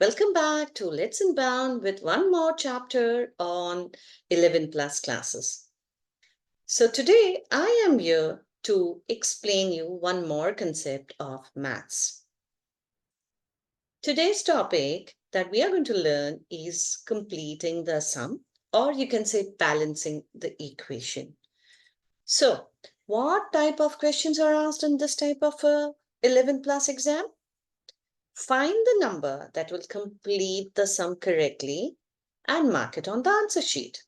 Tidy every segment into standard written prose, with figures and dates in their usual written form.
Welcome back to Let's Unbound with one more chapter on 11 plus classes. So today I am here to explain you one more concept of maths. Today's topic that we are going to learn is completing the sum, or you can say balancing the equation. So what type of questions are asked in this type of 11 plus exam? Find the number that will complete the sum correctly and mark it on the answer sheet.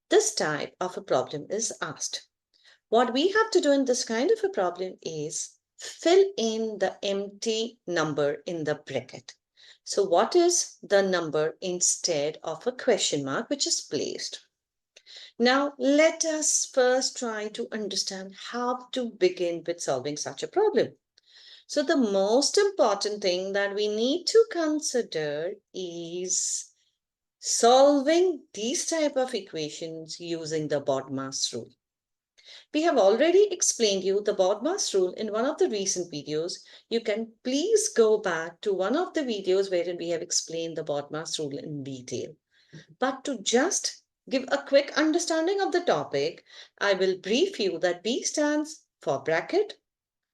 This type of a problem is asked. What we have to do in this kind of a problem is fill in the empty number in the bracket. So what is the number instead of a question mark which is placed? Now let us first try to understand how to begin with solving such a problem. So the most important thing that we need to consider is solving these type of equations using the BODMAS rule. We have already explained you the BODMAS rule in one of the recent videos. You can please go back to one of the videos wherein we have explained the BODMAS rule in detail. But to just give a quick understanding of the topic, I will brief you that B stands for bracket,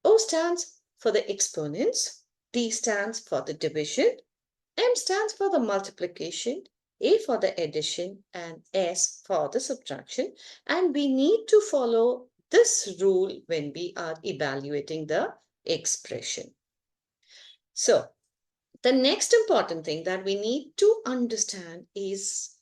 O stands for the exponents, D stands for the division, M stands for the multiplication, A for the addition, and S for the subtraction. And we need to follow this rule when we are evaluating the expression. So, the next important thing that we need to understand is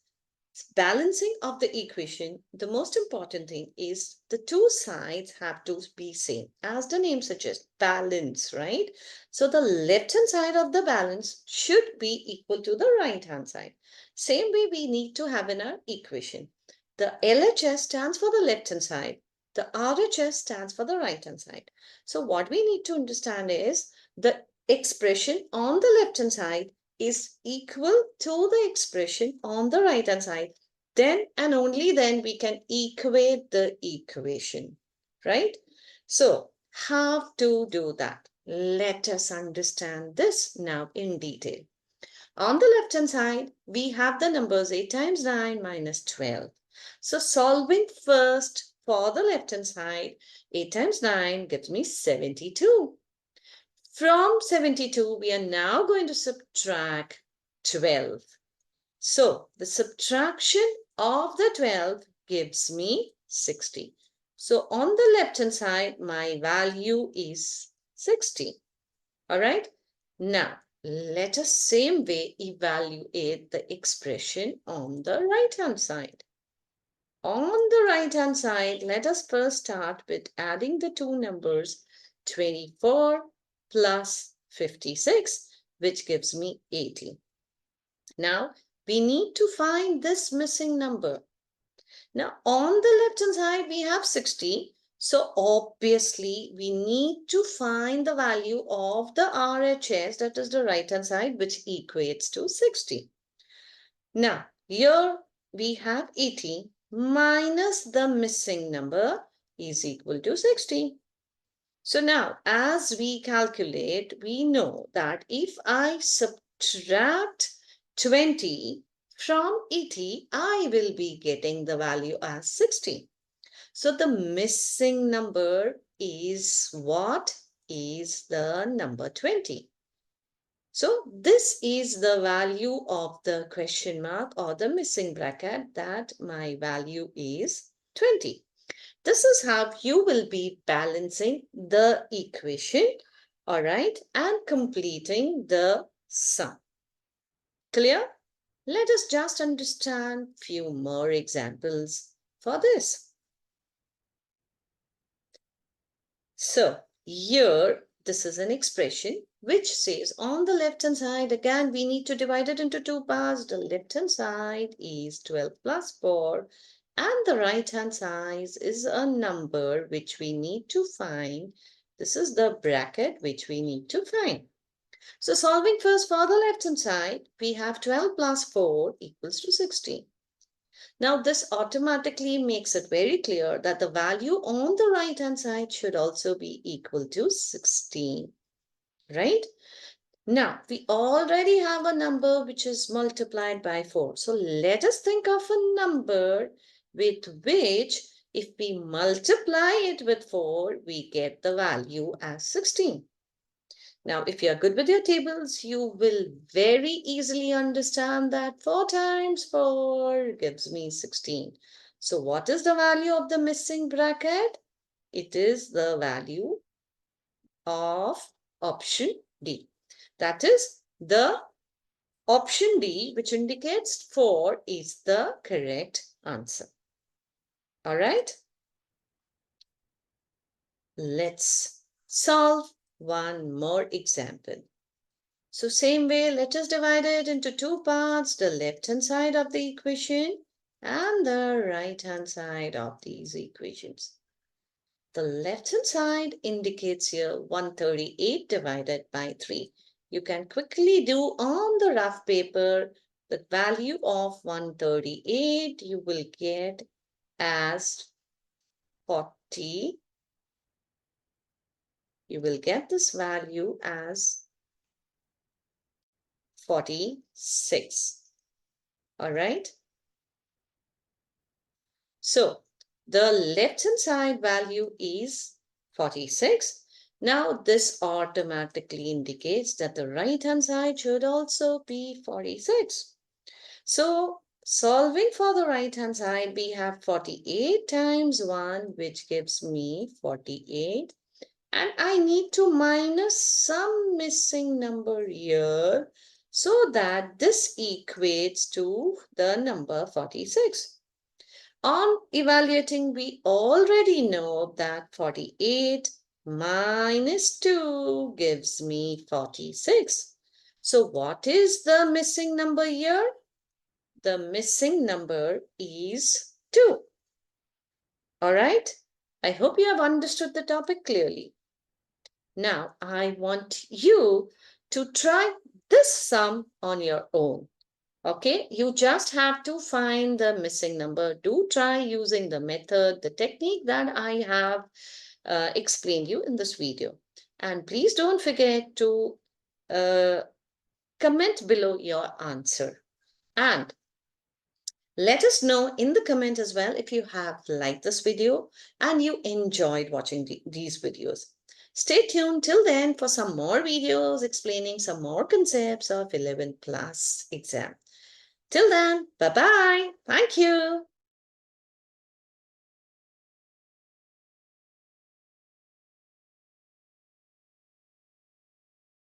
balancing of the equation. The most important thing is the two sides have to be same. As the name suggests, balance, right? So the left hand side of the balance should be equal to the right hand side. Same way we need to have in our equation. The LHS stands for the left hand side. The RHS stands for the right hand side. So what we need to understand is the expression on the left hand side is equal to the expression on the right hand side, then and only then we can equate the equation, right? So how to do that? Let us understand this now in detail. On the left hand side, we have the numbers 8 times 9 minus 12. So solving first for the left hand side, 8 times 9 gives me 72. From 72, we are now going to subtract 12. So the subtraction of the 12 gives me 60. So on the left hand side, my value is 60. All right. Now, let us same way evaluate the expression on the right hand side. On the right hand side, let us first start with adding the two numbers 24 plus 56, which gives me 80. Now, we need to find this missing number. Now, on the left hand side, we have 60. So, obviously, we need to find the value of the RHS, that is the right hand side, which equates to 60. Now, here we have 80 minus the missing number is equal to 60. So now, as we calculate, we know that if I subtract 20 from 80, I will be getting the value as 60. So the missing number is what? Is the number 20. So this is the value of the question mark or the missing bracket, that my value is 20. This is how you will be balancing the equation, all right, and completing the sum. Clear? Let us just understand few more examples for this. So here, this is an expression which says on the left hand side, again, we need to divide it into two parts. The left hand side is 12 plus 4. And the right hand side is a number which we need to find. This is the bracket which we need to find. So solving first for the left hand side, we have 12 plus 4 equals to 60. Now this automatically makes it very clear that the value on the right hand side should also be equal to 16, right? Now, we already have a number which is multiplied by 4. So let us think of a number with which if we multiply it with 4, we get the value as 16. Now, if you are good with your tables, you will very easily understand that 4 times 4 gives me 16. So what is the value of the missing bracket? It is the value of option D. That is the option D, which indicates 4 is the correct answer. All right. Let's solve one more example. So same way, let us divide it into two parts, the left-hand side of the equation and the right-hand side of these equations. The left-hand side indicates here 138 divided by 3. You can quickly do on the rough paper the value of 138 you will get as 40. You will get this value as 46. All right. So the left-hand side value is 46. Now this automatically indicates that the right-hand side should also be 46. So solving for the right-hand side, we have 48 times 1, which gives me 48. And I need to minus some missing number here so that this equates to the number 46. On evaluating, we already know that 48 minus 2 gives me 46. So what is the missing number here? The missing number is 2. All right? I hope you have understood the topic clearly. Now, I want you to try this sum on your own. Okay, you just have to find the missing number. Do try using the method, the technique that I have explained you in this video. And please don't forget to comment below your answer. And let us know in the comment as well if you have liked this video and you enjoyed watching these videos. Stay tuned till then for some more videos explaining some more concepts of 11th class exam. Till then, bye-bye. Thank you.